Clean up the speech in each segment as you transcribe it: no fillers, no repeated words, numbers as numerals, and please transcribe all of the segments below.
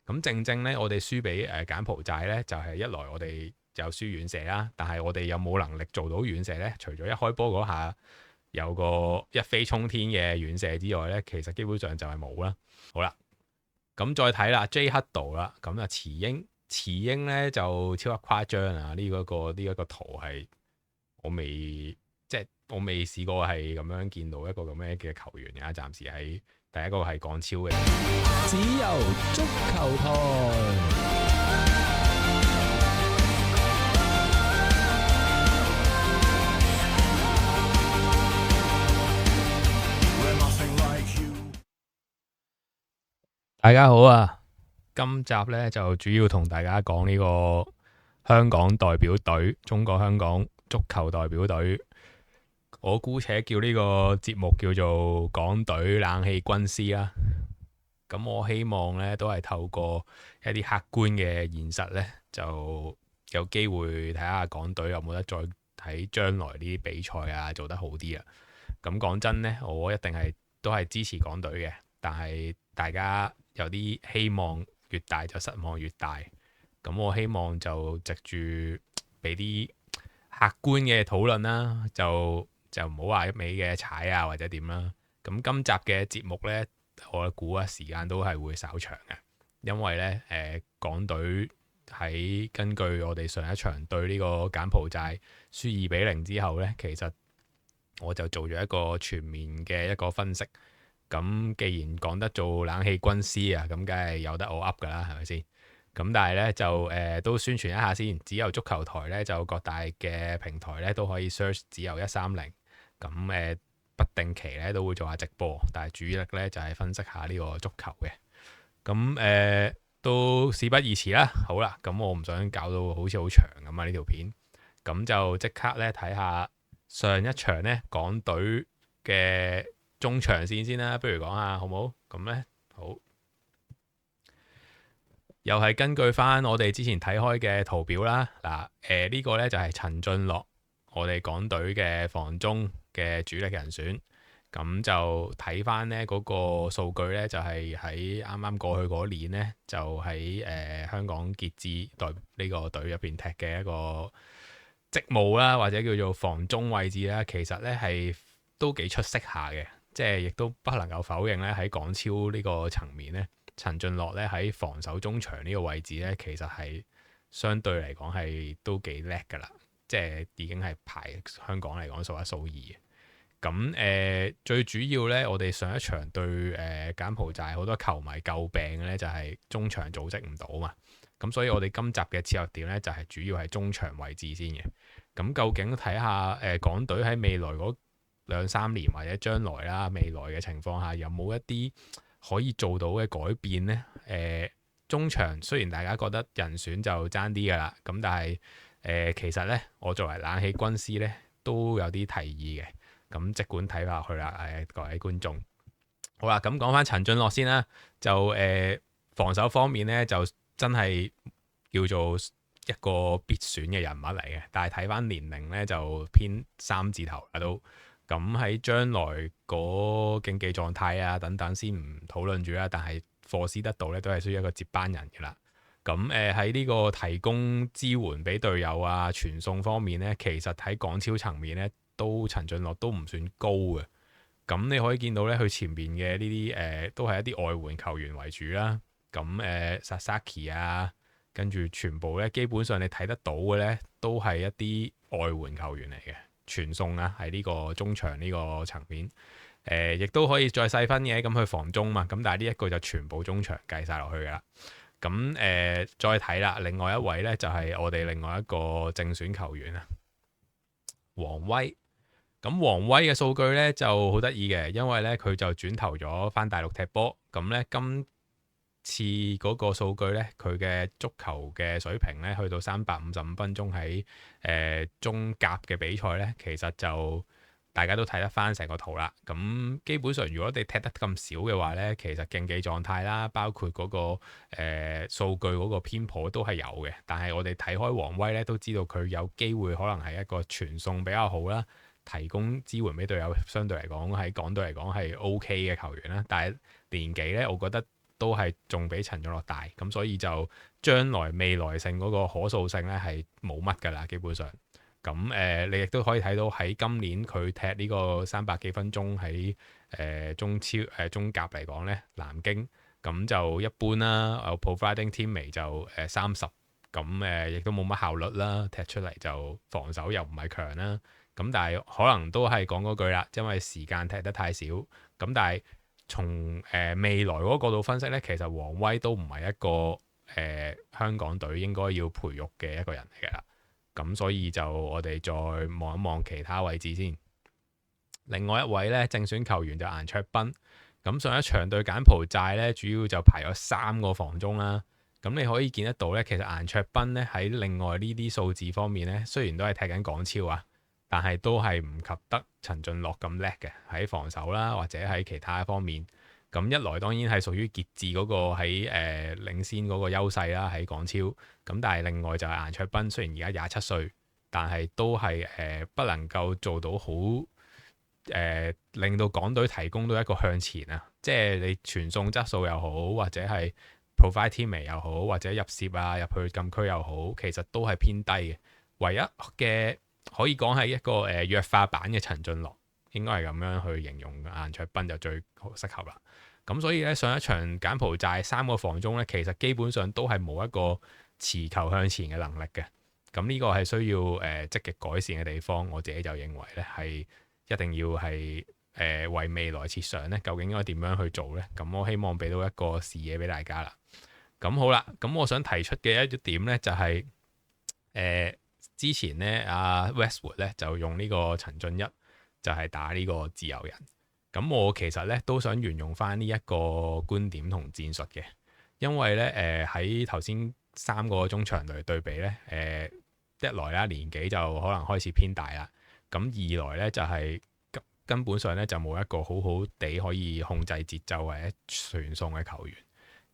咁正正咧，我哋輸俾柬埔寨咧，就係一來我哋有輸遠射啦，但係我哋有冇能力做到遠射咧？除咗一開波嗰下有個一飛沖天嘅遠射之外咧，其實基本上就係冇啦。好啦，咁再睇啦，J 黑道啦，咁啊慈英咧就超級誇張啊！呢一個圖係我未即係我未試過係咁樣見到一個咁樣嘅球員嘅，暫時喺第一個係港超嘅。只有足球台。大家好啊！今集咧就主要同大家講呢個香港代表隊，中國香港足球代表隊。我姑且叫呢個節目叫做港隊冷氣軍師啦。咁我希望咧都係透過一啲客觀嘅現實咧，就有機會睇下港隊有冇得再睇將來呢啲比賽啊做得好啲啊。咁講真呢，我一定都係支持港隊嘅，但係大家有啲希望越大就失望越大。咁我希望就藉住俾啲客觀嘅討論啦，就唔好話一味嘅踩啊或者點啦。咁今集嘅節目呢，我估啊時間都係會稍長嘅，因為呢，港隊喺根據我哋上一場對呢個柬埔寨輸2-0之後呢，其實我就做咗一個全面嘅一個分析。咁既然講得做冷氣軍師啊，咁梗係有得我噏㗎啦，係咪先？咁但係咧就都宣傳一下先，只有足球台咧就各大嘅平台咧都可以 search 只有130。咁不定期咧都會做下直播，但係主力咧就係分析下呢個足球嘅。咁都事不宜遲啦。好啦，咁我唔想搞到好似好長咁啊呢條片，咁就即刻咧睇下上一場咧港隊嘅中場線先啦，不如講下好唔好？咁呢，好，又係根據翻我哋之前睇開嘅圖表啦。嗱，呢個呢就係陳俊樂，我哋港隊嘅防中嘅主力人選。咁就睇翻呢嗰個數據呢，就係喺啱啱過去嗰年呢，就喺香港傑志隊呢個隊入邊踢嘅一個職務啦，或者叫做防中位置啦，其實呢係都幾出色下嘅。即係亦都不能夠否認咧，喺港超呢個層面咧，陳俊樂咧喺防守中場呢個位置咧，其實係相對嚟講係都幾叻㗎啦。即係已經係排香港嚟講數一數二嘅。咁最主要咧，我哋上一場對柬埔寨好多球迷詬病嘅咧，就係中場組織唔到嘛。咁所以我哋今集嘅切入點咧，就係主要係中場位置先嘅。咁究竟睇下港隊喺未來嗰2-3年或者將來啦，未來嘅情況下有冇一啲可以做到嘅改變呢？中場雖然大家覺得人選就爭啲㗎啦，咁但係其實呢，我作為冷氣軍師呢，都有啲提議嘅。咁即管睇下去啦，各位觀眾。好啦，咁講翻陳俊樂先啦，就防守方面呢，就真係叫做一個必選嘅人物嚟嘅，但係睇翻年齡呢，就偏3字頭啦都。咁喺將來嗰競技狀態啊等等先唔討論住啦，但係霍斯德道咧都係需要一個接班人嘅啦。咁喺呢個提供支援俾隊友啊傳送方面呢，其實喺港超層面呢，陳俊樂都唔算高嘅。咁你可以見到呢，佢前面嘅呢啲都係一啲外援球員為主啦。咁Sasaki 啊，跟住全部呢，基本上你睇得到嘅呢，都係一啲外援球員嚟嘅。傳送啊，喺呢個中場呢個層面，亦都可以再細分嘅，咁去防中嘛，咁但係呢一個就全部中場計晒落去噶啦。咁再睇啦，另外一位呢，就係我哋另外一個正選球員啊，王威。咁王威嘅數據呢就好得意嘅，因為呢，佢就轉投咗翻大陸踢波，咁呢，今次嗰個數據呢，佢嘅足球嘅水平呢，去到355分鐘喺中甲嘅比賽呢，其實就大家都睇得翻成個圖啦。咁基本上如果你踢得咁少嘅話呢，其實競技狀態啦，包括嗰個數據嗰個偏頗都係有嘅。但係我哋睇開王威呢，都知道佢有機會可能係一個傳送比較好啦，提供支援俾隊友，相對嚟講喺港隊嚟講係 OK 嘅球員啦。但係年紀呢，我覺得都係仲比陳俊樂大，咁所以就將來未來性嗰個可塑性呢係冇乜㗎啦，基本上。咁你亦都可以睇到喺今年佢踢呢個300幾分鐘喺中甲嚟講呢，南京咁就一般啦。providing teammate 就30，咁亦都冇乜效率啦，踢出嚟就防守又唔係強啦。咁但係可能都係講嗰句啦，因為時間踢得太少。咁但係從未來嗰個角度分析呢，其實王威都唔係一個香港隊應該要培育嘅一個人嚟㗎啦。咁所以就我哋再望一望其他位置先。另外一位呢，正選球員就顏卓彬。咁上一場對柬埔寨呢，主要就排咗3個防中啦。咁你可以見得到呢，其實顏卓彬呢喺另外呢啲數字方面呢，雖然都係踢緊港超啊，但係都係唔及得陳俊樂咁叻嘅喺防守啦，或者喺其他方面。咁一來當然係屬於傑志嗰個喺領先嗰個優勢啦，喺港超。咁但係另外就係顏卓彬，雖然而家27歲，但係都係不能夠做到好令到港隊提供到一個向前啊，即係你傳送質素又好，或者係 provide teammate 又好，或者入攝啊入去禁區又好，其實都係偏低嘅。唯一嘅可以講係一個弱化版嘅陳俊樂，應該係咁樣去形容顏卓彬就最適合啦。咁所以咧，上一場柬埔寨3個防中咧，其實基本上都係冇一個持球向前嘅能力嘅。咁呢個係需要積極改善嘅地方。我自己就認為咧係一定要係為未來設想咧，究竟應該點樣去做咧？咁我希望俾到一個視野俾大家啦。咁好啦，咁我想提出嘅一點咧就係之前咧阿 Westwood 咧就用呢個陳俊一就係打呢個自由人。咁我其實咧都想沿用翻呢一個觀點同戰術嘅，因為咧喺頭先3個中場嚟對比咧，一來啦年紀就可能開始偏大啦，咁二來咧就係根本上咧就冇一個好好地可以控制節奏或者傳送嘅球員。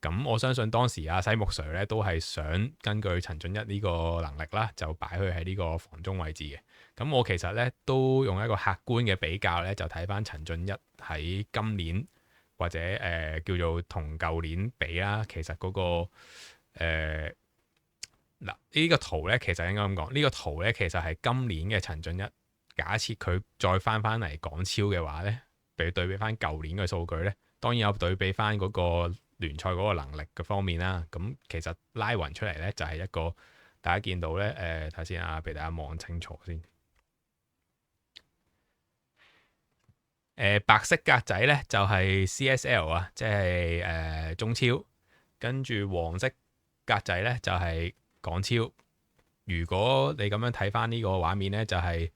咁我相信當時阿西木 Sir 咧都係想根據陳俊一呢個能力啦，就擺佢喺呢個防中位置嘅。咁我其實咧都用一個客觀嘅比較咧，就睇翻陳俊一喺今年或者叫做同舊年比啦，其實嗰個嗱呢個圖咧，其實應該咁講，呢個圖咧其實係今年嘅陳俊一。假設佢再翻嚟港超嘅話咧，對比翻舊年嘅數據咧，當然有對比翻嗰個聯賽嗰個能力嘅方面啦。咁其實拉勻出嚟咧就係一個大家見到咧睇先啊，俾大家望清楚先。白色格仔咧就係 CSL 啊，即係中超，跟住黃色格仔咧就係港超。如果你咁樣睇翻呢個畫面咧，就係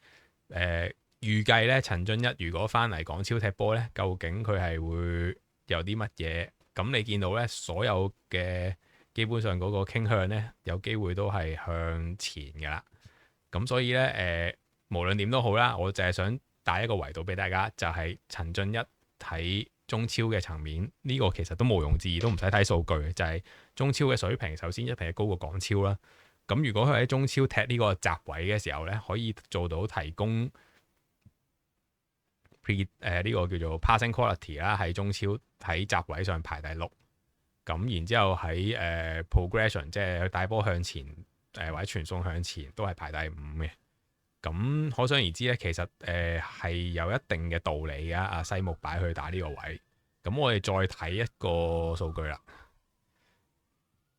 預計咧陳俊一如果翻嚟港超踢波咧，究竟佢係會有啲乜嘢？咁你見到咧所有嘅基本上嗰個傾向咧，有機會都係向前㗎啦。咁所以咧無論點都好啦，我就係想帶一個維度俾大家，就係陳俊一睇中超嘅層面，呢個其實都毋庸置疑，都唔使睇數據，就係中超嘅水平首先一定係高過港超啦。咁如果佢喺中超踢呢個閘位嘅時候咧，可以做到提供呢個叫做 passing quality 啦，喺中超喺閘位上排第6。咁然之後喺progression 即係帶波向前或者傳送向前都係排第5嘅。咁可想而知咧，其實係有一定嘅道理㗎。阿西木擺去打呢個位，咁我哋再睇一個數據啦。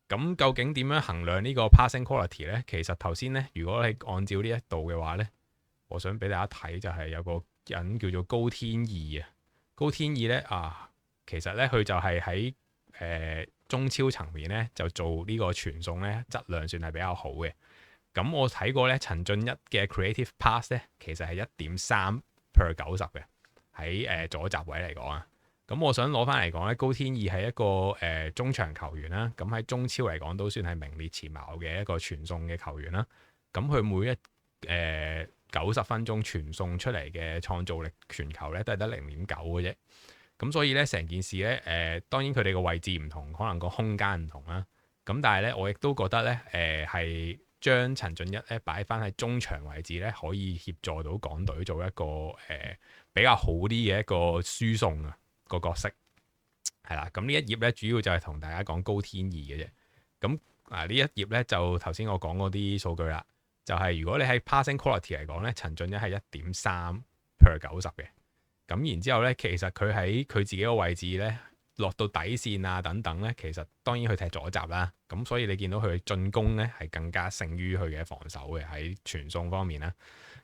咁究竟點樣衡量呢個 passing quality 呢？其實頭先呢，如果你按照呢一度嘅話呢，我想俾大家睇就係有個人叫做高天意啊。高天意呢，其實呢，佢就係喺中超層面呢，就做呢個傳送呢，質量算係比較好嘅。咁我睇過呢，陳俊一嘅 creative pass 呢，其實係1.3 per 90嘅，喺左閘位嚟講啊。咁我想攞翻嚟講咧，高天意係一個中場球員啦。咁喺中超嚟講都算係名列前茅嘅一個傳送嘅球員啦。咁佢每一90分鐘傳送出嚟嘅創造力傳球咧，都係得0.9嘅啫。咁所以咧，成件事咧當然佢哋個位置唔同，可能個空間唔同啦。咁但係咧，我亦都覺得咧係將陳俊一咧擺翻喺中場位置咧，可以協助到港隊做一個比較好啲嘅一個輸送啊個角色係啦。咁呢一頁咧主要就係同大家講高天意嘅啫。咁呢一頁咧就頭先我講嗰啲數據啦，就係如果你喺 passing quality 嚟講咧，陳俊一係1.3/90嘅。咁然之後咧，其實佢喺佢自己個位置咧，落到底線啊等等咧，其實當然佢踢左閘啦。咁所以你見到佢進攻咧係更加勝於佢嘅防守嘅喺傳送方面啦。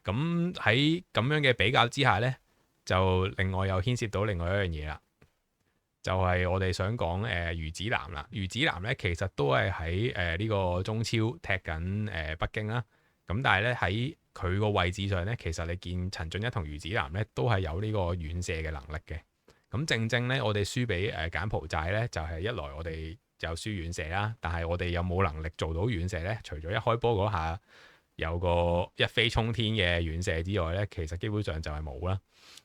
咁喺咁樣嘅比較之下咧，就另外又牽涉到另外一樣嘢啦，就係我哋想講余子南啦。余子南咧其實都係喺呢個中超踢緊北京啦。咁但係咧喺佢個位置上咧，其實你見陳俊一同余子南咧都係有呢個遠射嘅能力嘅。咁正正咧，我哋輸俾柬埔寨咧，就係一來我哋就輸遠射啦，但係我哋有冇能力做到遠射咧？除咗一開波嗰下有個一飛沖天嘅遠射之外咧，其實基本上就係冇啦。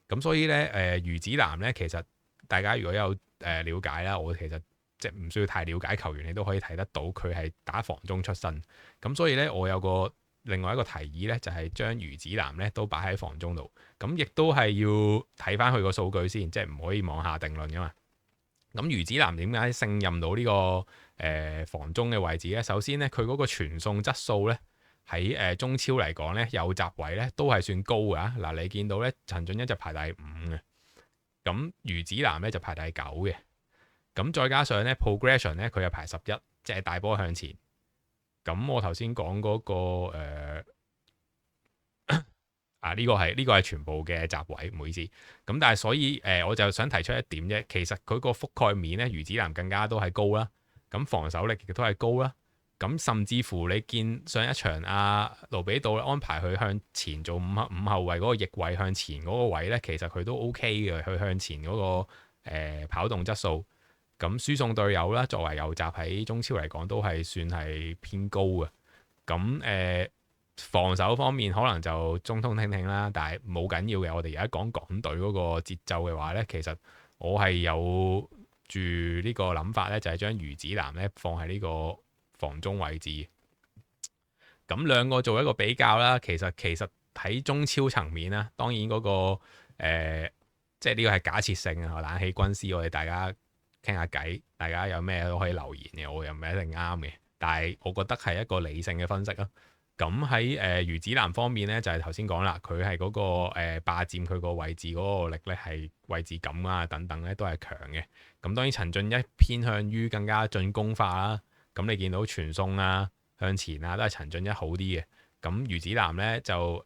咁所以咧余子南咧，其實大家如果有了解啦，我其實即係唔需要太了解球員，你都可以睇得到佢係打防中出身。咁所以咧，我有個另外一個提議咧，就係將余子南咧都擺喺防中度。咁亦都係要睇翻佢個數據先，即係唔可以妄下定論噶嘛。咁余子南點解勝任到呢個防中嘅位置咧？首先咧，佢嗰個傳送質素咧喺中超嚟講咧，右閘位咧都係算高㗎。嗱，你見到咧陳俊一就排第5嘅，咁余子南咧就排第9嘅。咁再加上咧 progression 咧，佢又排11，即係大波向前。咁我頭先講嗰個呢個係全部嘅閘位，唔好意思。咁但係所以我就想提出一點啫，其實佢個覆蓋面咧，余子南更加都係高啦。咁防守力亦都係高啦。咁甚至乎你見上一場盧比道安排佢向前做五後衞嗰個翼位向前嗰個位咧，其實佢都 OK 嘅，佢向前嗰個跑動質素。咁輸送隊友啦，作為右閘喺中超嚟講都係算係偏高嘅。咁防守方面可能就中通聽聽啦，但係冇緊要嘅。我哋而家講港隊嗰個節奏嘅話呢，其實我係有住呢個諗法呢，就係將余子南呢放喺呢個防中位置。咁兩個做一個比較啦，其實喺中超層面啦，當然嗰個即係呢個係假設性啊，冷氣軍師，我哋大家傾下偈，大家有咩都可以留言嘅，我又唔係一定啱嘅，但係我覺得係一個理性嘅分析啦。咁喺余子南方面咧，就係頭先講啦，佢係嗰個霸佔佢個位置嗰個力咧，係位置感啊等等咧都係強嘅。咁當然陳俊一偏向於更加進攻化啦。咁你見到傳送啊向前啊都係陳俊一好啲嘅。咁余子南咧就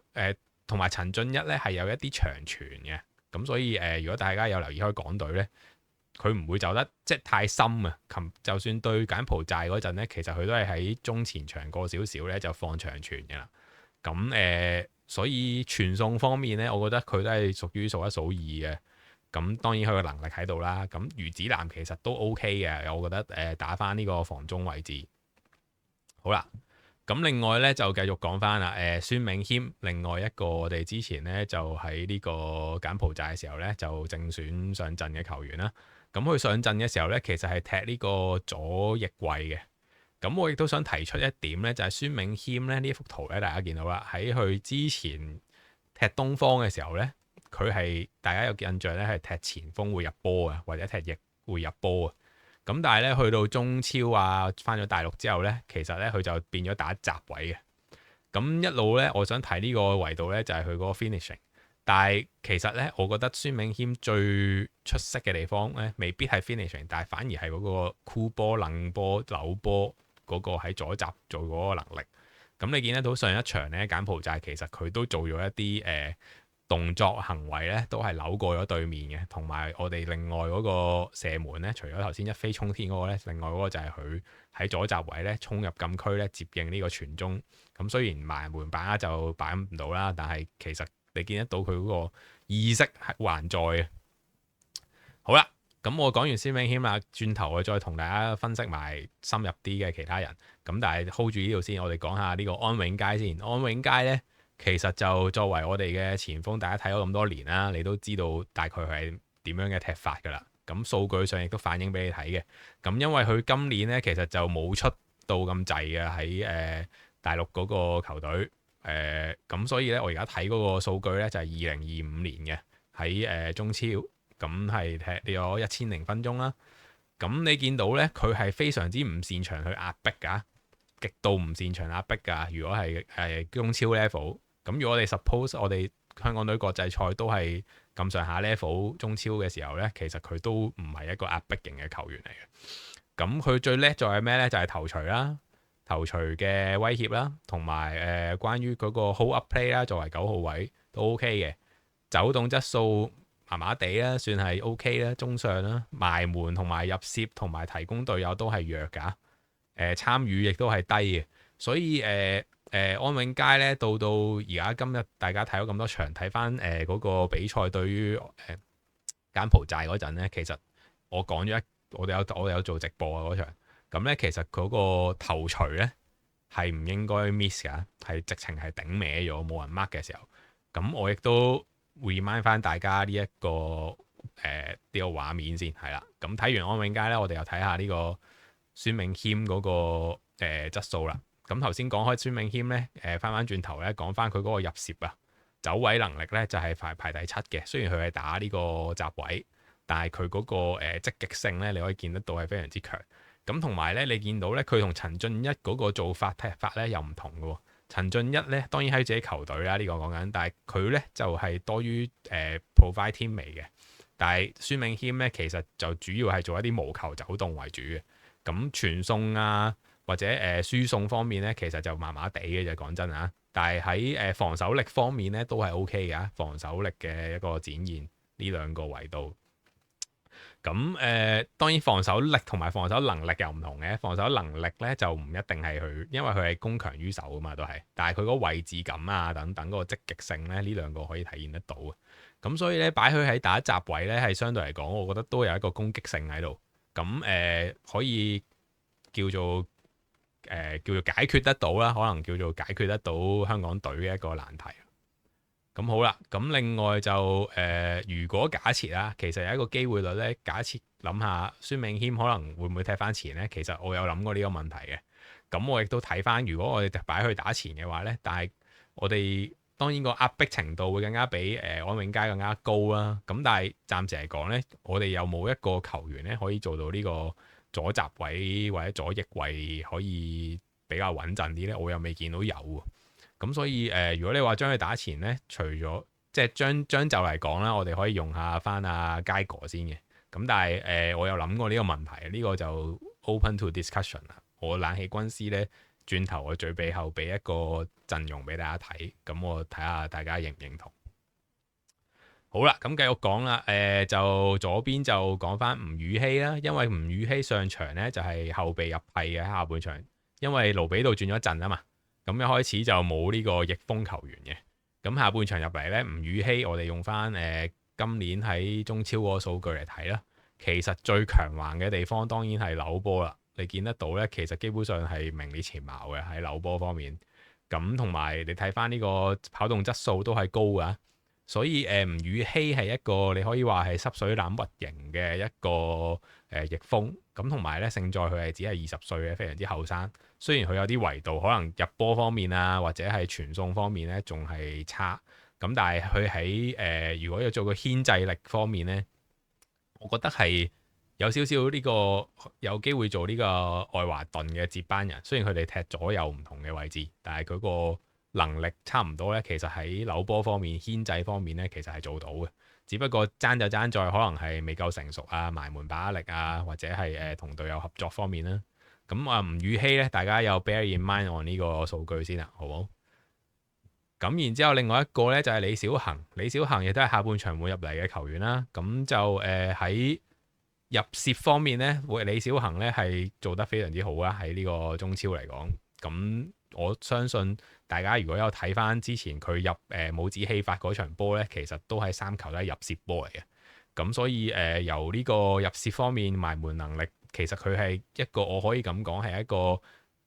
同埋陳俊一咧係有一啲長傳嘅。咁所以如果大家有留意開港隊咧，佢唔會走得即係太深啊！就算對柬埔寨嗰陣咧，其實佢都係喺中前場過少少咧，就放長傳嘅啦。咁所以傳送方面咧，我覺得佢都係屬於數一數二嘅。咁當然佢個能力喺度啦。咁余子南其實都 OK 嘅，我覺得打返呢個防中位置。好啦，咁另外咧就繼續講返啦。孫銘謙，另外一個我哋之前咧就喺呢個柬埔寨嘅時候咧就正選上陣嘅球員啦。咁佢上陣嘅時候咧，其實係踢呢個左翼位嘅。咁我亦都想提出一點咧，就係孫銘謙咧呢幅圖咧，大家見到啦，喺佢之前踢東方嘅時候咧，佢係大家有印象咧係踢前鋒會入波啊，或者踢翼會入波啊。咁但係咧去到中超啊，返咗大陸之後咧，其實咧佢就變咗打閘位嘅。咁一路咧，我想睇呢個維度咧，就係佢嗰個 finishing。但係其實咧，我覺得孫銘謙最出色嘅地方咧，未必係 finishing，但係反而係嗰個箍波、冷波、扭波嗰個喺左閘做嗰個能力。咁你見得到上一場咧，柬埔寨其實佢都做咗一啲動作行為咧，都係扭過咗對面嘅。同埋我哋另外嗰個射門咧，除咗頭先一飛沖天嗰個咧，另外嗰個就係佢喺左閘位咧衝入禁區咧接應呢個傳中。咁雖然埋門把就擺唔到啦，但係其實你見得到佢嗰個意識係還在嘅。好啦，咁我講完孫銘謙啦，轉頭我再同大家分析埋深入啲嘅其他人。咁但係 hold 住呢度先，我哋講下呢個安永佳先。安永佳呢，其實就作為我哋嘅前鋒，大家睇咗咁多年啦，你都知道大概係點樣嘅踢法㗎啦。咁數據上亦都反映俾你睇嘅。咁因為佢今年呢，其實就冇出到咁滯嘅喺大陸嗰個球隊。咁所以咧，我而家睇嗰個數據咧就係2025年嘅喺中超，咁係踢咗1000分鐘啦。咁你見到呢，佢係非常之唔擅長去壓迫㗎，極度唔擅長壓迫㗎。如果係中超 level，咁如果我哋 suppose 我哋香港隊國際賽都係咁上下 level 中超嘅時候呢，其實佢都唔係一個壓迫型嘅球員嚟嘅。咁佢最叻在係咩呢？就係頭槌啦，頭槌嘅威脅啦，同埋關於嗰個 hold up play 啦，作為9號位都 OK 嘅。走動質素麻麻地啦，算係 OK 啦，中上啦，埋門同埋入攝同埋提供隊友都係弱㗎。參與亦都係低嘅，所以安永佳咧到而家今日大家睇咗咁多場，睇翻嗰個比賽對於柬埔寨嗰陣咧，其實我講咗我哋有做直播啊嗰場，咁咧其實嗰個頭槌咧係唔應該 miss 㗎，係直情係頂歪咗冇人 mark 嘅時候，咁我亦都 remind 翻大家呢一個呢個畫面先係啦。咁睇完安永佳咧，我哋又睇下呢個孫銘謙嗰個質素啦。咁頭先講開孫銘謙咧，翻轉頭咧講翻佢嗰個入攝啊，走位能力咧就係排第7嘅。雖然佢係打呢個閘位，但係佢嗰個積極性咧，你可以見得到係非常之強。咁同埋咧，你見到咧佢同陳俊一嗰個做法踢法咧又唔同嘅喎。陳俊一咧當然喺自己球隊啦，呢個講緊，但係佢咧就係多於provide team 嚟嘅。但係孫銘謙咧其實就主要係做一啲無球走動為主嘅。咁傳送啊，或者輸送方面咧，其實就麻麻地嘅啫，講真啊。但係喺防守力方面咧，都係 OK 嘅，防守力嘅一個展現呢兩個維度。咁當然防守力同埋防守能力又唔同嘅。防守能力咧就唔一定係佢，因為佢係攻強於守啊嘛，都係。但係佢嗰個位置感啊等等嗰個積極性咧，呢兩個可以體現得到嘅。咁所以咧擺佢喺打閘位咧，係相對嚟講，我覺得都有一個攻擊性喺度。咁可以叫做解決得到啦，可能叫做解決得到香港隊嘅一個難題。咁好啦，咁另外就如果假設啦，其實有一個機會率咧，假設諗下孫銘謙可能會唔會踢翻前呢？其實我有諗過呢個問題嘅。咁我亦都睇翻，如果我哋擺去打前嘅話呢，但係我哋當然個壓迫程度會更加比安永佳更加高啦。咁但係暫時嚟講呢，我哋有冇一個球員呢可以做到呢個左閘位或者左翼位可以比較穩陣啲呢？我又未見到有。咁所以如果你話將佢打前呢，除咗即係將就嚟講啦，我哋可以用下翻阿佳哥先嘅。咁但係我有諗過呢個問題，呢個就 open to discussion 啦。我冷氣軍師呢，轉頭我最背後俾一個陣容俾大家睇，咁我睇下大家認唔認同。好啦，咁繼續講啦。就左邊就講翻吳宇希啦，因為吳宇希上場呢就係後備入替嘅下半場，因為盧比度轉咗陣啊嘛。咁一開始就冇呢個翼鋒球員嘅，咁下半場入嚟呢，吳宇希我哋用翻今年喺中超嗰個數據嚟睇啦，其實最強橫嘅地方當然係扭波啦。你見得到呢，其實基本上係名列前茅嘅喺扭波方面。咁同埋你睇翻呢個跑動質素都係高㗎，所以吳宇希係一個你可以話係濕水欖屈型嘅一個翼鋒。咁同埋呢，勝在佢係只係20歲嘅，非常之後生。雖然佢有啲維度，可能入波方面啊，或者係傳送方面咧，仲係差。咁但係佢喺如果要做個牽制力方面咧，我覺得係有少少呢個有機會做呢個愛華頓嘅接班人。雖然佢哋踢左右唔同嘅位置，但係佢個能力差唔多咧。其實喺扭波方面、牽制方面咧，其實係做到嘅。只不過爭就爭在可能係未夠成熟啊、埋門把握力啊，或者係同隊友合作方面啦。咁吳宇希咧，大家有 bear in mind on 呢個數據先啦，好唔好？咁然之後，另外一個咧就係李小恒，李小恒亦都係下半場會入嚟嘅球員啦。咁就喺入攝方面咧，李小恒咧係做得非常之好啦。喺呢個中超嚟講，咁我相信大家如果有睇翻之前佢入帽子戲法嗰場波咧，其實都係3球都係入攝波嚟嘅。咁所以由呢個入攝方面埋門能力，其實佢係一個我可以咁講係一個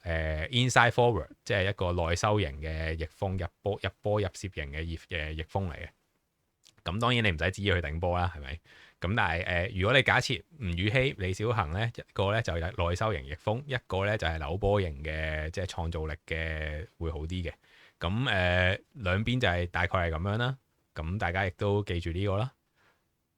inside forward，即係一個內收型嘅翼鋒，入波入攝型嘅翼鋒嚟嘅。咁當然你唔使指意佢頂波啦，係咪？咁但係如果你假設吳宇希、李小恒呢，一個呢就係內收型翼鋒，一個呢就係扭波型嘅，即係創造力嘅會好啲嘅。咁兩邊就係大概係咁樣啦。咁大家亦都記住呢個啦。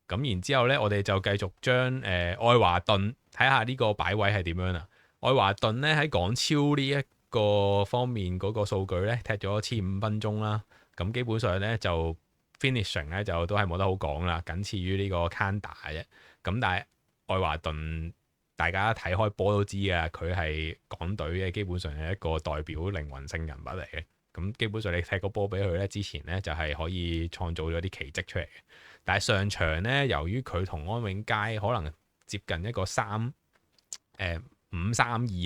咁然之後呢，我哋就繼續將愛華頓睇下呢個擺位係點樣啦。愛華頓咧喺港超呢一個方面嗰個數據咧踢咗15分鐘啦，咁基本上咧就 finishing 咧就都係冇得好講啦，僅次於呢個 Kanda 啫。咁但係愛華頓大家睇開波都知㗎，佢係港隊嘅基本上係一個代表靈魂性人物嚟嘅。咁基本上你踢個波俾佢咧，之前咧就係可以創造咗啲奇蹟出嚟嘅。但係上場咧，由於佢同安永佳可能接近一個5-3-2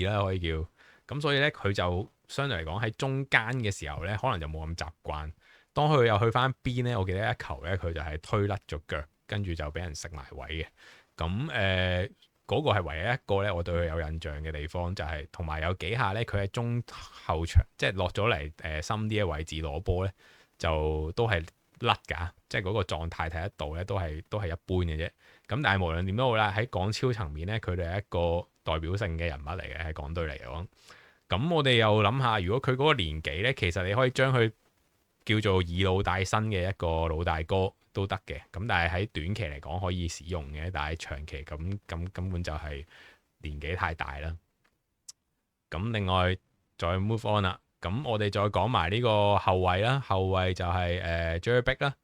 啦，可以叫咁，所以咧佢就相對嚟講喺中間嘅時候咧，可能就冇咁習慣。當佢又去翻邊咧，我記得一球咧佢就係推甩咗腳，跟住就俾人食埋位嘅。咁嗰個係唯一一個咧，我對佢有印象嘅地方就係同埋有幾下咧，佢喺中後場即係落咗嚟深啲嘅位置攞波咧，就都係甩㗎，即係嗰個狀態睇得到咧，都係一般嘅啫。咁但係無論點都好啦，喺港超層面咧，佢哋係一個代表性嘅人物嚟嘅，喺港隊嚟講。咁我哋又諗下，如果佢嗰個年紀咧，其實你可以將佢叫做以老帶新嘅一個老大哥都得嘅。咁但係喺短期嚟講可以使用嘅，但係長期咁根本就係年紀太大啦。咁另外再 move on 啦。咁我哋再講埋呢個後衞啦，後衞就係Jurbeck 啦。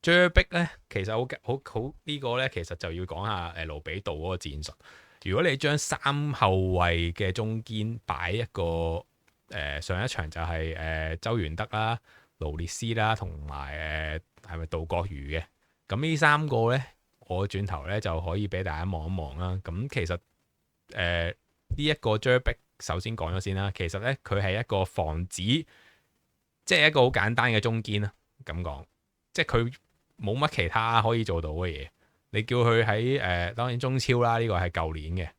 Jurbeck 咧其實好呢個咧，其實就要講下盧比道嗰個戰術。如果你將3後衞嘅中堅擺一個上一場就係周元德啦、勞列斯啦，同埋係咪杜國瑜嘅？咁呢3個咧，我轉頭咧就可以俾大家望一望啦。咁其實呢一個 Jurbeck 首先講咗先啦，其實咧佢係一個防止，即係一個好簡單嘅中堅啦。咁講，即係佢冇乜其他可以做到嘅嘢。你叫佢喺當然中超啦，呢個係舊年嘅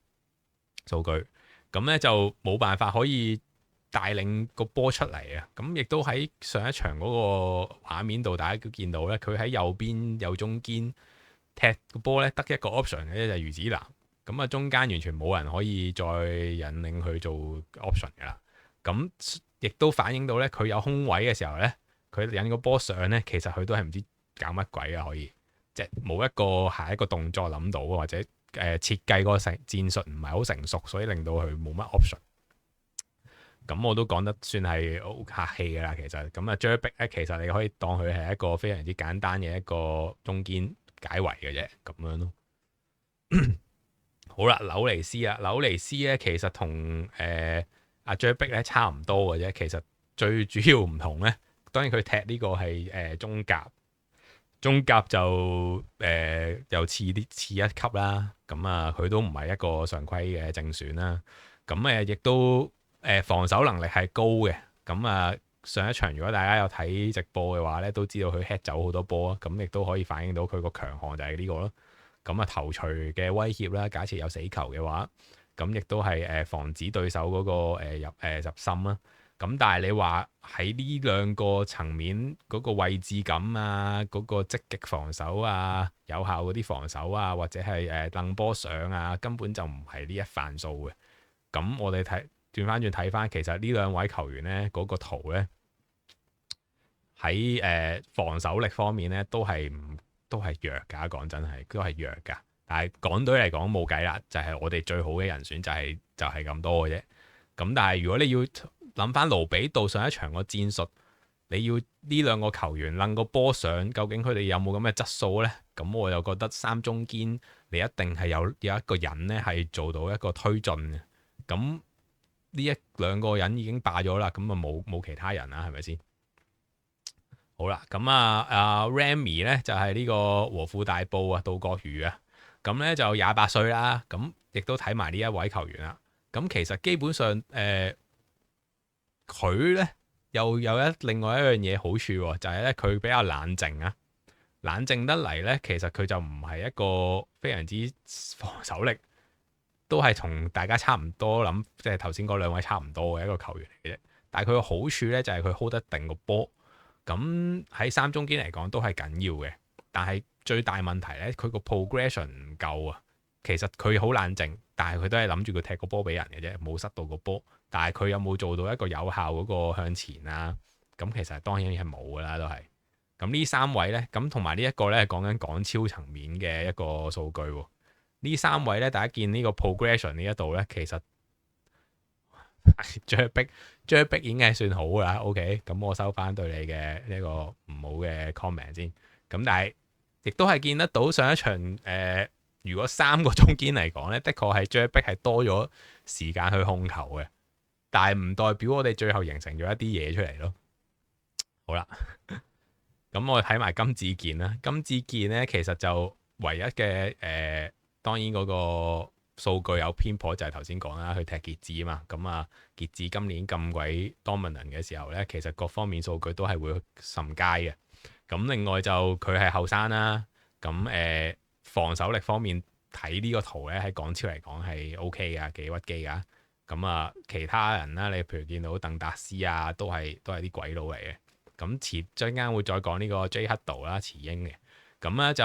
數據，咁咧就冇辦法可以帶領個波出嚟啊！咁亦都喺上一場嗰個畫面度，大家都見到咧，佢喺右邊右中堅踢個波咧，得一個 option 嘅啫，就係余子南。咁啊，中間完全冇人可以再引領佢做 option 嘅啦。咁亦都反映到咧，佢有空位嘅時候咧，佢引個波上咧，其實佢都係唔知搞乜鬼啊！可以即係冇一個下一個動作諗到，或者設計個戰術唔係好成熟，所以令到佢冇乜 option。咁我都講得算係好客氣嘅啦。其實咁啊，Jurbeck 咧，其實你可以當佢係一個非常之簡單嘅一個中堅解圍嘅啫，咁樣咯。好啦，紐尼斯啊，紐尼斯咧其實同阿 Jurbeck 咧差唔多嘅啫。其實最主要唔同咧，當然佢踢呢個係中甲，中甲就又次一級啦。咁啊，佢都唔係一個常規嘅正選啦。咁亦都防守能力係高嘅。咁啊，上一場如果大家有睇直播嘅話咧，都知道佢 head 走好多波啊。咁亦都可以反映到佢個強項就係呢個咯。咁啊，頭槌嘅威脅啦，假設有死球嘅話，咁亦都係防止對手嗰個入心啦。咁但係你話喺呢兩個層面嗰個位置感啊，嗰個積極防守啊，有效嗰啲防守啊，或者係掟波上啊，根本就唔係呢一範數嘅。咁我哋轉翻轉睇翻，其實呢兩位球員呢，嗰個圖呢，喺防守力方面呢，都係弱㗎。講真係都係弱㗎。但係港隊嚟講冇計啦，就係我哋最好嘅人選就係咁多嘅啫。咁但係如果你要諗翻盧比道上一場個戰術，你要呢兩個球員掕個波上，究竟佢哋有冇咁嘅質素呢？咁我又覺得三中堅你一定係有一個人呢係做到一個推進嘅。咁呢兩個人已經霸咗啦，咁啊冇其他人啦，係咪先？好啦，咁啊 Remy 呢就係呢個和富大埔啊，杜國瑜啊，咁呢就28歲啦，咁亦都睇埋呢一位球員啦。咁其實基本上佢呢又有另外一樣嘢好處喎，就係呢佢比較冷靜啊，冷靜得嚟呢，其實佢就唔係一個非常之防守力，都係同大家差唔多諗，即係頭先嗰兩位差唔多嘅一個球員嚟嘅啫。但係佢個好處呢，就係佢 hold 得定個波，咁喺三中堅嚟講都係緊要嘅。但係最大問題呢，佢個 progression 唔夠啊。其實佢好冷靜，但係佢都係諗住佢踢個波俾人嘅啫，冇失到個波。但係佢有冇做到一個有效嗰個向前啊？咁其實當然係冇㗎啦，都係。咁呢三位呢，咁同埋呢一個呢，講緊港超層面嘅一個數據喎。呢三位咧，大家見呢個 progression 呢一度咧，其實張逼已經係算好㗎啦。OK，咁我收翻對你嘅呢個唔好嘅 comment 先。咁但係亦都係見得到上一場如果三個中堅嚟講咧，的確係張逼係多咗時間去控球嘅，但係唔代表我哋最後形成咗一啲嘢出嚟咯。好啦，咁我睇埋金志健啦。金志健咧其實就唯一嘅當然嗰個數據有偏頗，就係頭先講啦，佢踢傑志啊嘛。咁啊，傑志今年咁鬼 dominant 嘅時候咧，其實各方面數據都係會甚佳嘅。咁另外就佢係後生啦，咁防守力方面睇呢個圖咧，喺港超嚟講係 OK 噶，幾屈機噶。咁啊，其他人啦，你譬如見到鄧達斯啊，都係啲鬼佬嚟嘅。咁陣間會再講呢個 J 黑道啦，慈英嘅。咁咧就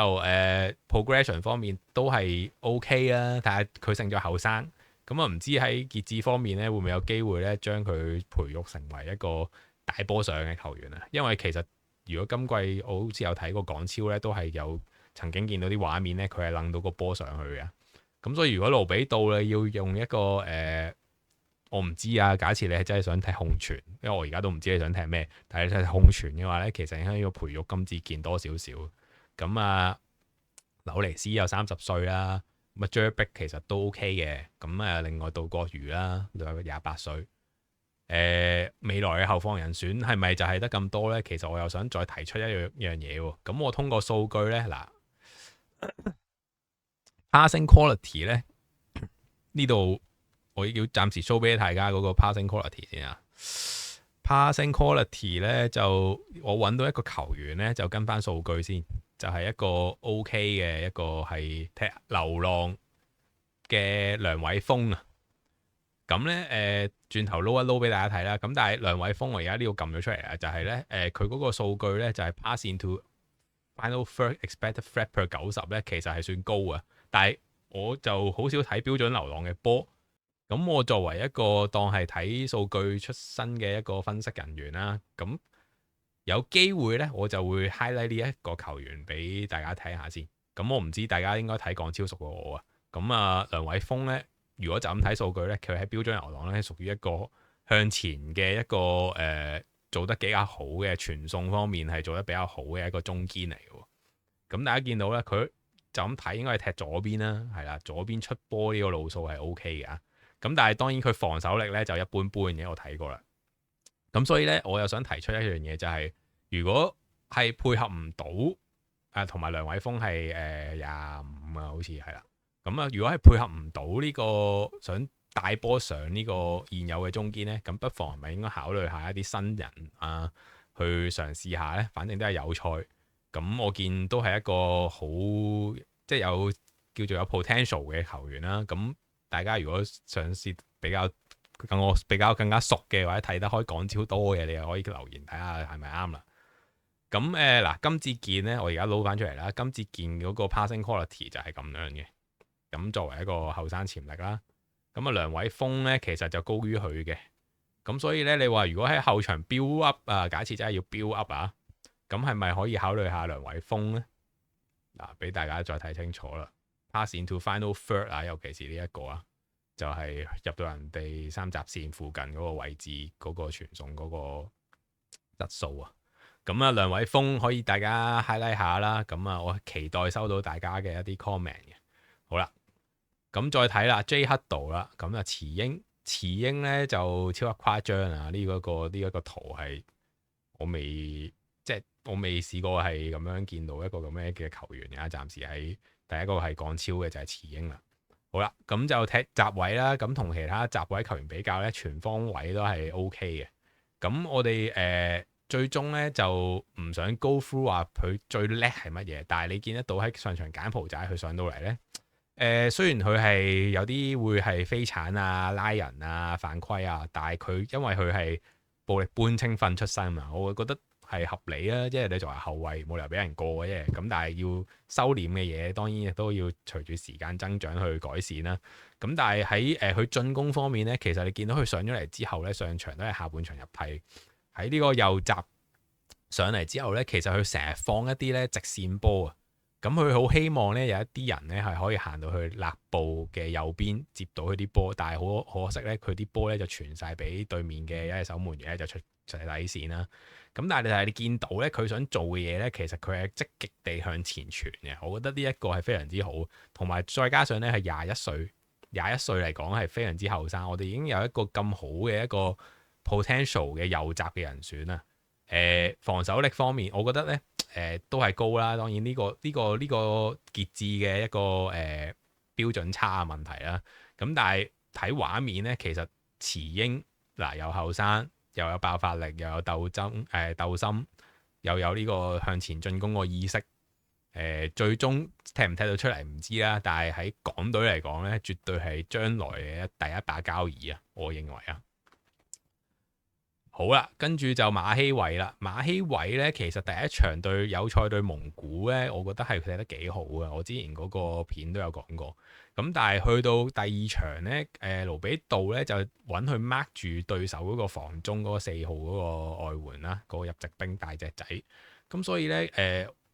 progression 方面都係 OK 啦，但係佢勝咗後生。咁啊唔知喺傑志方面咧，會唔會有機會咧將佢培育成為一個大波上嘅球員啊？因為其實如果今季我好似有睇過港超咧，都係有曾經見到啲畫面咧，佢係掕到個波上去嘅。咁所以如果盧比道咧要用一個我唔知啊，假設你係真係想踢控傳，因為我而家都唔知你想踢咩，但係你踢控傳嘅話咧，其實應該要培育金志健多少少。咁啊，紐尼斯有30歲啦，咁啊 J 逼其實都 OK 嘅。咁啊，另外杜國瑜啦，都有28歲。未來嘅後防人選係咪就係得咁多呢？其實我又想再提出一樣嘢喎。咁我通過數據呢，嗱，passing quality 呢，呢度我要暫時 show 俾大家嗰個 passing quality 先啊。passing quality 呢，就我揾到一個球員呢，就跟翻數據先，就係一個 OK 嘅一個係踢流浪嘅梁偉峰啊。咁咧轉頭撈一撈俾大家睇啦。咁但係梁偉峰我而家呢度撳咗出嚟啦，就係咧佢嗰個數據咧就係 pass into final third expected threat per 90咧，其實係算高啊。但係我就好少睇標準流浪嘅波。咁我作為一個當係睇數據出身嘅一個分析人員啦，咁有機會咧我就會 highlight 呢一個球員俾大家睇下先。咁我唔知大家應該睇港超熟過我啊。咁啊梁偉峰咧，如果就咁睇數據咧，佢喺標準流浪咧屬於一個向前嘅一個做得比較好嘅傳送方面係做得比較好嘅一個中堅嚟嘅。咁大家見到咧，佢就咁睇應該係踢左邊啦，係啦，左邊出波呢個路數係 OK 嘅。咁但係當然佢防守力咧就一般般嘅，我睇過啦。咁所以咧，我又想提出一樣嘢，就係如果係配合唔到同埋梁偉峰係25啊，好似係啦。咁啊，如果係配合唔到呢個想帶波上呢個現有嘅中堅呢，咁不妨係咪應該考慮下一啲新人啊，去嘗試下呢？反正都係有賽，咁我見都係一個好即係有叫做有 potential 嘅球員啦。咁大家如果嘗試比較更加熟嘅，或者睇得開港超多嘅，你又可以留言睇下係咪啱啦。咁嗱，金志健呢，我而家撈翻出嚟啦。金志健嗰個 passing quality 就係咁樣嘅。咁作為一個後生潛力啦，咁啊梁偉峰呢，其實就高於佢嘅。咁所以呢，你話如果喺後場 build up 啊，假設真係要 build up 啊，咁係咪可以考慮下梁偉峰呢？嗱，俾大家再睇清楚啦。Pass into final third 啊，尤其是呢一個啊，就係入到人哋三閘線附近嗰個位置嗰個傳送嗰個質素啊。咁啊，梁偉峰可以大家 highlight 下啦。咁啊，我期待收到大家嘅一啲 comment 嘅。好啦，咁再睇啦 ，J 黑道啦。咁啊，慈英咧就超級誇張啊！呢一個圖係我未試過係咁樣見到一個咁樣嘅球員啊。暫時喺第一個係港超嘅就係慈英啦。好啦，咁就踢閘位啦。咁同其他閘位球員比較咧，全方位都係 OK 嘅。咁我哋最終咧就唔想 go through 話佢最叻係乜嘢，但係你見得到喺上場柬埔寨佢上到嚟咧，雖然佢係有啲會係飛鏟啊、拉人啊、犯規啊，但係佢因為佢係暴力般青訓出身啊，我會覺得係合理啊。即係你作為後衞冇理由俾人過嘅啫。咁但係要收斂嘅嘢，當然亦都要隨住時間增長去改善啦。咁但係喺佢進攻方面咧，其實你見到佢上咗嚟之後咧，上場都係下半場入替。喺呢個右閘上嚟之後咧，其實佢成日放一啲咧直線波啊，咁佢好希望呢，有一啲人呢係可以行到去勒布嘅右邊接到佢啲波，但係好可惜呢，佢啲波呢就傳晒俾對面嘅一隻守門員呢，就出底線啦。咁但係你見到呢，佢想做嘅嘢呢，其實佢係積極地向前傳嘅。我覺得呢一個係非常之好，同埋再加上呢係21歲嚟講係非常之後生。我哋已經有一個咁好嘅一個 potential 嘅右閘嘅人選啦。防守力方面，我覺得呢都係高啦。當然呢個傑志嘅一個標準差嘅問題啦。咁但係睇畫面呢，其實池英嗱又後生，又有爆發力，又有鬥心，又有呢個向前進攻個意識。最終踢唔踢到出嚟唔知啦。但係喺港隊嚟講呢，絕對係將來嘅第一把交椅啊！我認為啊。好啦，跟住就馬希偉啦。馬希偉呢，其實第一場對友賽對蒙古呢，我覺得係佢踢得幾好啊。我之前嗰個片都有講過。咁但係去到第二場呢，盧比杜呢就揾佢 mark 住對手嗰個防中嗰個4號嗰個外援啦，嗰個入籍兵大隻仔。咁所以呢，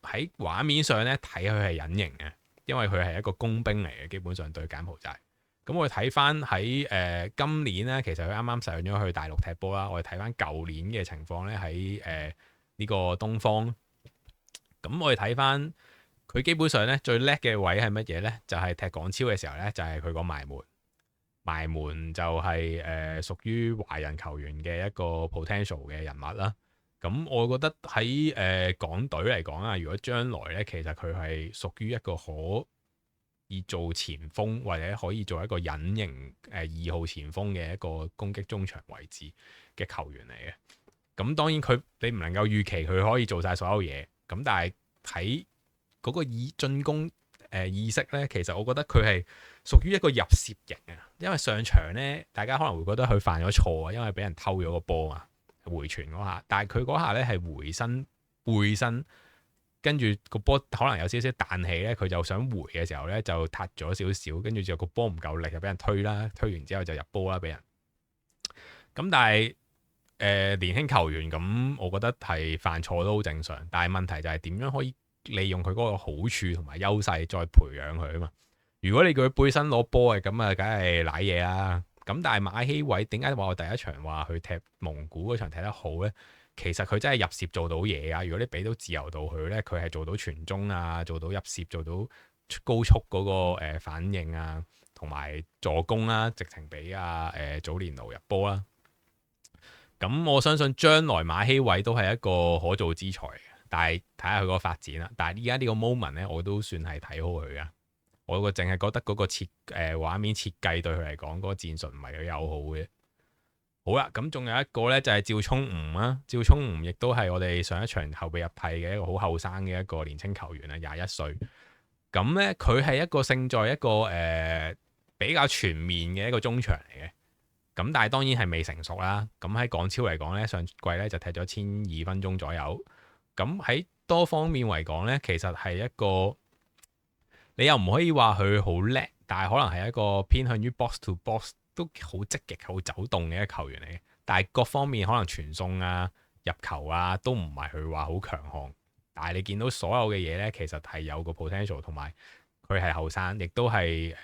喺畫面上呢，睇佢係隱形嘅，因為佢係一個工兵嚟嘅，基本上對柬埔寨。咁我哋睇翻喺今年呢，其實佢啱啱上咗去大陸踢波啦。我哋睇翻舊年嘅情況呢，喺呢個東方。咁我哋睇翻佢基本上呢，最叻嘅位係乜嘢呢？就係踢港超嘅時候呢，就係佢個埋門就係屬於華人球員嘅一個 potential 嘅人物啦。咁我覺得喺港隊嚟講啊，如果將來呢，其實佢係屬於一個可以做前鋒或者可以做一個隱形2號前鋒嘅一個攻擊中場位置嘅球員嚟嘅。咁當然你唔能夠預期佢可以做晒所有嘢。咁但係睇嗰個進攻意識呢，其實我覺得佢係屬於一個入攝型啊。因為上場呢，大家可能會覺得佢犯咗錯啊，因為俾人偷咗個波啊，回傳嗰下。但係佢嗰下呢係回身背身。跟住個波可能有少少彈起咧，佢就想回嘅時候咧就撻咗少少，跟住就個波唔夠力就俾人推啦，推完之後就入波啦俾人。咁但係年輕球員咁，我覺得係犯錯都好正常。但係問題就係點樣可以利用佢嗰個好處同埋優勢再培養佢啊嘛。如果你叫佢背身攞波嘅咁啊，梗係瀨嘢啦。咁但係馬希偉點解話我第一場話佢踢蒙古嗰場踢得好咧？其實佢真係入攝做到嘢啊！如果你俾到自由度佢呢，佢係做到傳中啊，做到入攝，做到高速嗰個反應啊，同埋助攻啦，直情俾祖連奴入波啦。咁我相信將來馬希偉都係一個可造之材，但係睇下佢個發展啦。但係依家呢個 moment 呢，我都算係睇好佢噶。我淨係覺得嗰個畫面設計對佢嚟講，嗰個戰術唔係幾友好嘅。好啦，咁仲有一個呢，就係趙聰吳啦。趙聰吳亦都係我哋上一場後備入替嘅一個好後生嘅一個年青球員啊，21歲。咁呢，佢係一個勝在一個比較全面嘅一個中場嚟嘅。咁但係當然係未成熟啦。咁喺港超嚟講呢，上季呢就踢咗1200分鐘左右。咁喺多方面嚟講呢，其實係一個你又唔可以話佢好叻，但係可能係一個偏向於 box to box。都好積極、好走動嘅一個球員嚟嘅，但係各方面可能傳送啊、入球啊都唔係佢話好強項。但係你見到所有嘅嘢呢，其實係有個 potential， 同埋佢係後生，亦都係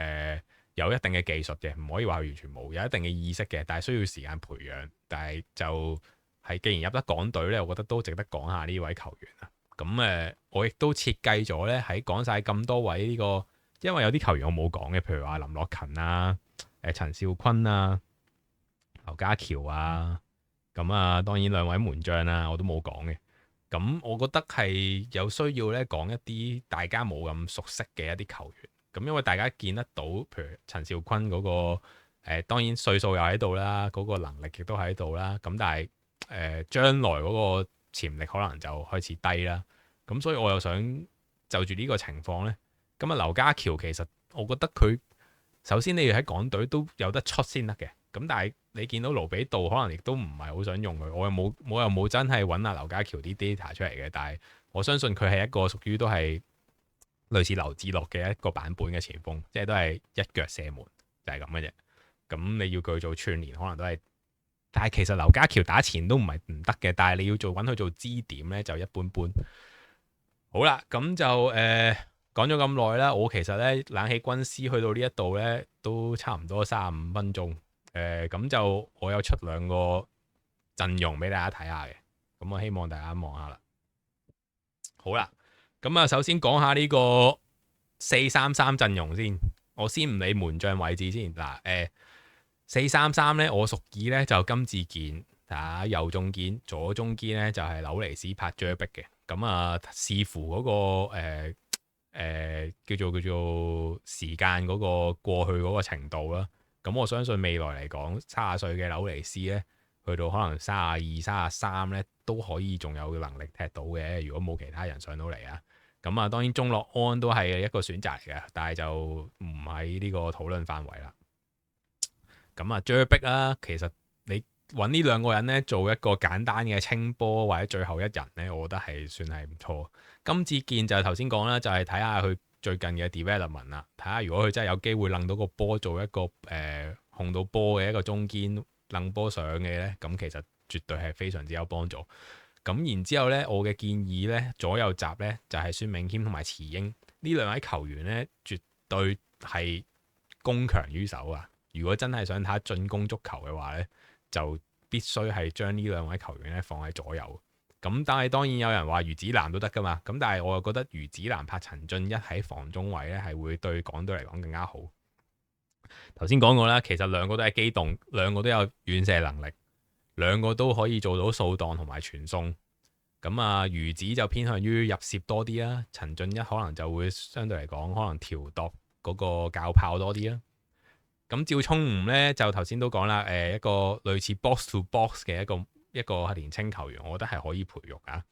有一定嘅技術嘅，唔可以話佢完全冇，有一定嘅意識嘅，但係需要時間培養。但係就係既然入得港隊呢，我覺得都值得講下呢位球員啊。咁我亦都設計咗呢，喺講晒咁多位呢個，因為有啲球員我冇講嘅，譬如話林樂勤啊。陳少坤啊、劉家喬啊，咁啊當然兩位門將啊，我都冇講嘅。咁我覺得係有需要咧講一啲大家冇咁熟悉嘅一啲球員。咁因為大家見得到，譬如陳少坤嗰個當然歲數又喺度啦，嗰個能力亦都喺度啦。咁但係將來嗰個潛力可能就開始低啦。咁所以我又想就住呢個情況咧，咁啊劉家喬其實我覺得佢。首先你要喺港隊都有得出先得嘅，咁但係你見到盧比杜可能亦都唔係好想用佢，我又冇真係揾阿劉家喬啲 data 出嚟嘅，但係我相信佢係一個屬於都係類似劉智樂嘅一個版本嘅前鋒，即係都係一腳射門就係咁嘅啫。咁你要佢做串連可能都係，但係其實劉家喬打前都唔係唔得嘅，但係你要揾佢做支點呢，就一般般。好啦，咁就講咗咁耐啦，我其實咧冷氣軍師去到呢一度咧都差唔多35分鐘。咁就我有出兩個陣容俾大家睇下嘅，咁我希望大家望下啦。好啦，咁啊首先講下呢個4-3-3陣容先，我先唔理門將位置先。嗱，4-3-3咧，我屬意咧就金志健打右中堅，左中堅咧就係紐尼斯拍張壁嘅。咁啊視乎嗰、個叫做時間嗰個過去嗰個程度啦。咁我相信未來嚟講，30歲嘅紐尼斯咧，去到可能32、33咧，都可以仲有能力踢到嘅。如果冇其他人上到嚟啊，咁啊當然鍾樂安都係一個選擇嚟嘅，但係就唔喺呢個討論範圍啦。咁啊 Jer 壁啦，其實你揾呢兩個人咧做一個簡單嘅清波或者最後一人咧，我覺得係算係唔錯。金志健就係頭先講啦，就係睇下佢最近嘅 development 啦，睇下如果佢真係有機會掕到個波做一個控到波嘅一個中堅掕波上嘅咧，咁其實絕對係非常之有幫助。咁然之後咧，我嘅建議咧左右閘咧就係孫銘謙同埋池英呢兩位球員咧，絕對係攻強於守啊！如果真係想睇進攻足球嘅話咧，就必須係將呢兩位球員咧放喺左右。咁但係當然有人話余子南都得噶嘛，咁但係我又覺得余子南拍陳俊一喺防中位咧係會對港隊嚟講更加好。頭先講過啦，其實兩個都係機動，兩個都有遠射能力，兩個都可以做到掃檔同埋傳送。咁啊余子就偏向於入攝多啲啦，陳俊一可能就會相對嚟講可能調度嗰個教炮多啲啦。咁趙聰吳咧就頭先都講啦，一個類似 box to box 嘅一個年青球員，我覺得係可以培育啊。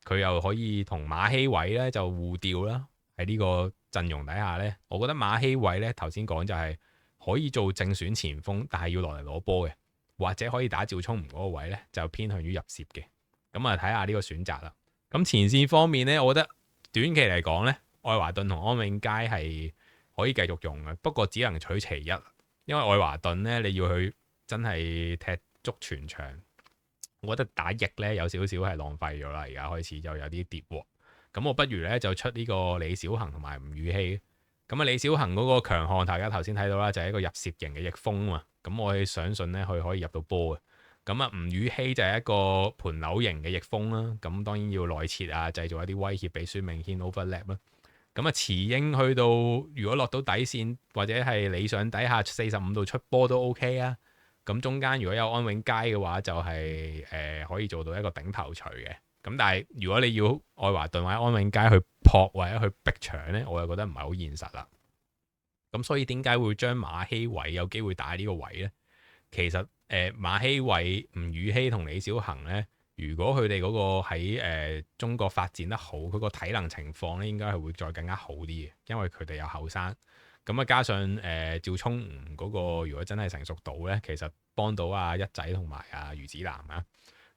佢又可以同馬希偉咧就互調啦。喺呢個陣容底下咧，我覺得馬希偉咧頭先講就係可以做正選前鋒，但係要落嚟攞波嘅，或者可以打趙聰吳嗰個位咧就偏向於入攝嘅。咁啊睇下呢個選擇啦。咁前線方面咧，我覺得短期嚟講咧，愛華頓同安永佳係可以繼續用嘅，不過只能取其一，因為愛華頓咧你要去真係踢足全場，我覺得打翼咧有少少係浪費咗啦。而家開始就有啲跌喎，咁我不如咧就出呢個李小恒同埋吳宇希。咁啊李小恒嗰個強項，大家頭先睇到啦，就係一個入攝型嘅翼鋒啊嘛。咁我相信咧佢可以入到波嘅。咁啊吳宇希就係一個盤扭型嘅翼鋒啦。咁當然要內切啊，製造一啲威脅俾孫銘軒 overlap 啦。咁啊，池英去到如果落到底線或者係理想底下45度出波都 OK 啊。咁中間如果有安永佳嘅話，就係可以做到一個頂頭錘嘅。咁但係如果你要愛華頓或者安永佳去撲或者去逼搶呢，我又覺得唔係好現實啦。咁所以點解會將馬希偉有機會打呢個位呢？其實馬希偉、吳宇希同李小恒呢，如果佢哋嗰個喺中國發展得好，佢個體能情況咧應該係會再更加好啲嘅，因為佢哋有後生。咁啊加上趙聰吳嗰個如果真係成熟到咧，其實幫到阿一仔同埋阿余子南啊。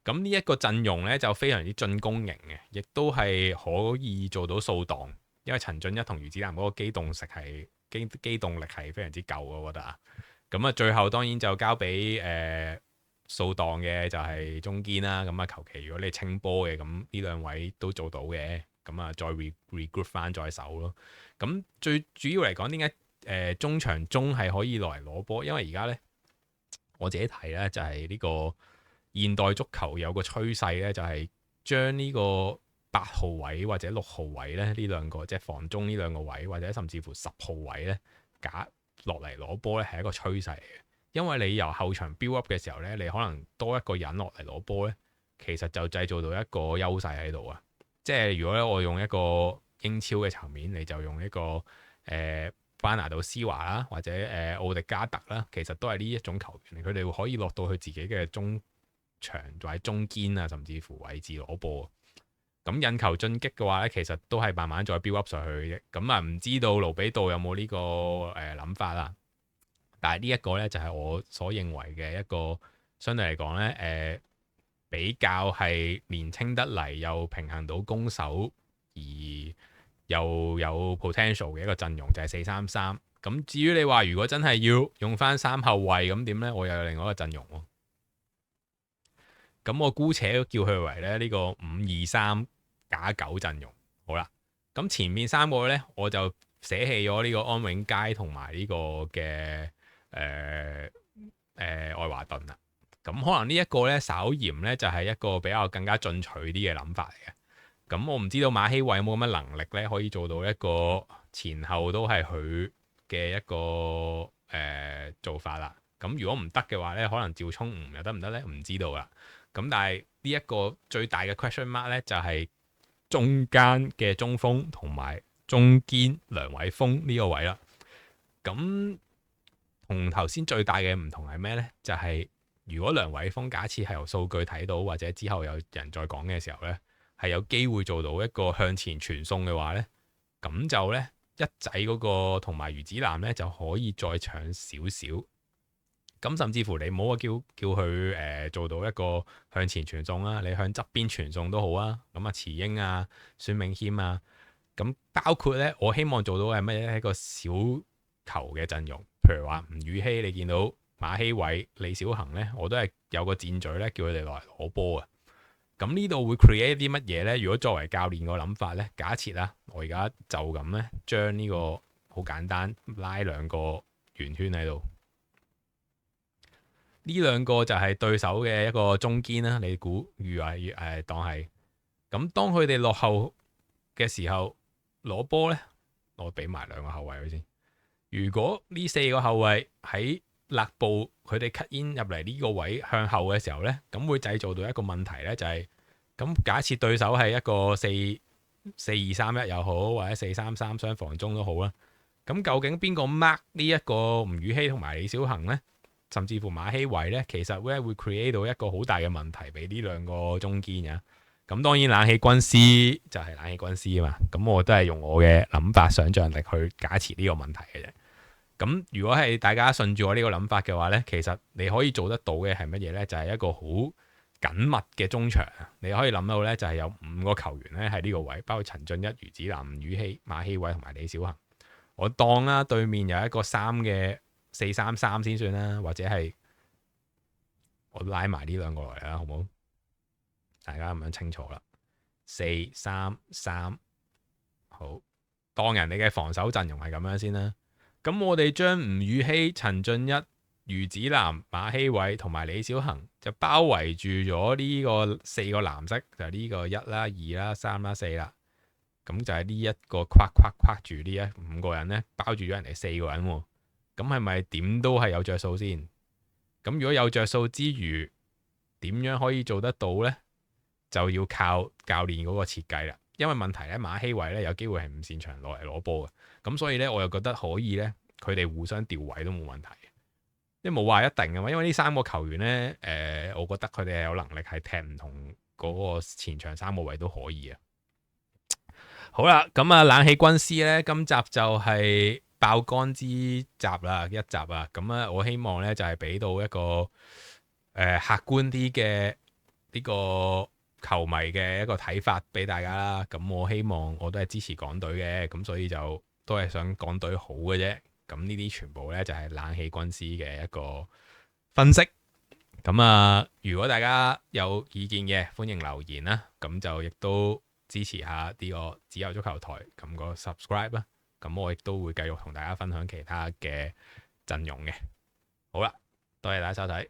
咁呢一個陣容咧就非常之進攻型嘅，亦都係可以做到掃檔，因為陳俊一同余子南嗰個機動力係非常之夠，我覺得啊。咁啊最後當然就交俾掃檔嘅就係中堅啦。咁啊求其如果你清波嘅，咁呢兩位都做到嘅。咁啊再 regroup 翻再守咯。咁最主要嚟講，點解中場中係可以落嚟攞波？因為而家咧我自己睇咧就係呢個現代足球有個趨勢咧，就係將呢個8號位或者6號位咧呢兩個即係防中呢兩個位，或者甚至乎10號位咧假落嚟攞波咧係一個趨勢嚟嘅。因為你由後場 build up 嘅時候咧，你可能多一個人落嚟攞波咧，其實就製造到一個優勢喺度啊！即係如果咧我用一個英超嘅層面，你就用一個班拿度斯華啦，或者奧迪加特啦，其實都係呢一種球員，佢哋可以落到去自己嘅中場或者中堅啊，甚至乎位置攞波。咁引球進擊嘅話咧，其實都係慢慢再 build up 上去嘅。咁啊，唔知道盧比道有冇呢個諗法啦？但係呢一個咧就係我所認為嘅一個相對嚟講咧比較係年青得嚟又平衡到攻守而又有 potential 嘅一個陣容，就係4-3-3。咁至於你話如果真係要用翻3後衞咁點呢？我又有另外一個陣容喎。咁我姑且都叫佢為咧呢個5-2-3+9陣容。好啦，咁前面3個呢，我就捨棄咗呢個安永佳同埋呢個嘅愛華頓啦。咁可能呢一個呢，稍嫌呢，就係一個比較更加進取啲嘅諗法嚟嘅。咁我唔知道馬希偉有冇咁嘅能力呢，可以做到一個前後都係佢嘅一個做法啦。咁如果唔得嘅話呢，可能趙聰吳又得唔得呢？唔知道啦。咁但係呢一個最大嘅 question mark 呢，就係中間嘅中鋒同埋中堅梁偉峰呢個位啦。咁同頭先最大嘅唔同係咩呢？就係如果梁偉峰假設係由數據睇到，或者之後有人再講嘅時候呢，係有機會做到一個向前傳送嘅話呢，咁就呢，一仔嗰個同埋余子南呢，就可以再搶少少。咁甚至乎你唔好話叫佢做到一個向前傳送啦，你向側邊傳送都好啊。咁啊，池英啊、孫銘謙啊，咁包括呢，我希望做到係乜嘢？一個小球嘅陣容，譬如話吳宇希，你見到馬希偉、李小恆呢，我都係有個箭嘴呢，叫佢哋落嚟攞波啊。咁呢度會 create 啲乜嘢呢？如果作為教練個諗法呢，假設啦，我而家就咁呢，將呢個好簡單拉2個圓圈喺度。呢2個就係對手嘅一個中堅啦，你估預話當係咁。當佢哋落後嘅時候攞波呢，我俾埋2個後衞佢先。如果呢4個後衞喺勒布佢哋 cut in 入嚟呢個位向後嘅時候呢，咁會製造到一個問題呢，就係咁假設對手係一個4-2-3-1又好，或者4-3-3雙防中都好啦。咁究竟邊個 mark 呢一個吳宇希同埋李小恆呢？甚至乎馬希偉呢，其實會 create 到一個好大嘅問題俾呢2個中堅嘅。咁當然冷氣軍師就係冷氣軍師啊嘛。咁我都係用我嘅諗法、想像力去假設呢個問題嘅啫。咁如果係大家順住我呢個諗法嘅話呢，其實你可以做得到嘅係乜嘢呢？就係一個好緊密嘅中場。你可以諗到呢，就係有5個球員呢喺呢個位，包括陳俊一、余子南、吳宇希、馬希偉同埋李小恆。我當啦，對面有一個4-3-3先算啦，或者係我拉埋呢2個來啦，好唔好？大家咁樣清楚啦。4-3-3，好，當人哋嘅防守陣容係咁樣先啦。咁我哋將吳宇希、陳俊一、余子南、馬希偉同埋李小恆就包圍住咗呢個4個藍色，就係呢個1啦、2啦、3啦、4啦。咁就係呢一個框住呢5個人呢，包住咗人哋4個人喎。咁係咪點都係有着數先？咁如果有着數之餘，點樣可以做得到呢？就要靠教練嗰個設計啦。因為問題呢，馬希偉呢有機會係唔擅長落嚟攞波嘅。咁所以呢，我又覺得可以呢，佢哋互相調位都冇問題。因為冇話一定嘅嘛。因為呢3個球員呢，我覺得佢哋係有能力係踢唔同嗰個前場3個位都可以啊。好啦，咁啊冷氣軍師呢，今集就係爆肝之集啦，一集啊。咁啊，我希望呢就係俾到一個客觀啲嘅呢個球迷嘅一個睇法俾大家啦。咁我希望我都係支持港隊嘅，咁所以就都係想港隊好嘅啫。咁呢啲全部呢就係冷氣軍師嘅一個分析。咁啊，如果大家有意見嘅，歡迎留言啦。咁就亦都支持下呢個只有足球台，撳個 subscribe 啦。咁我亦都會繼續同大家分享其他嘅陣容嘅。好啦，多謝大家收睇。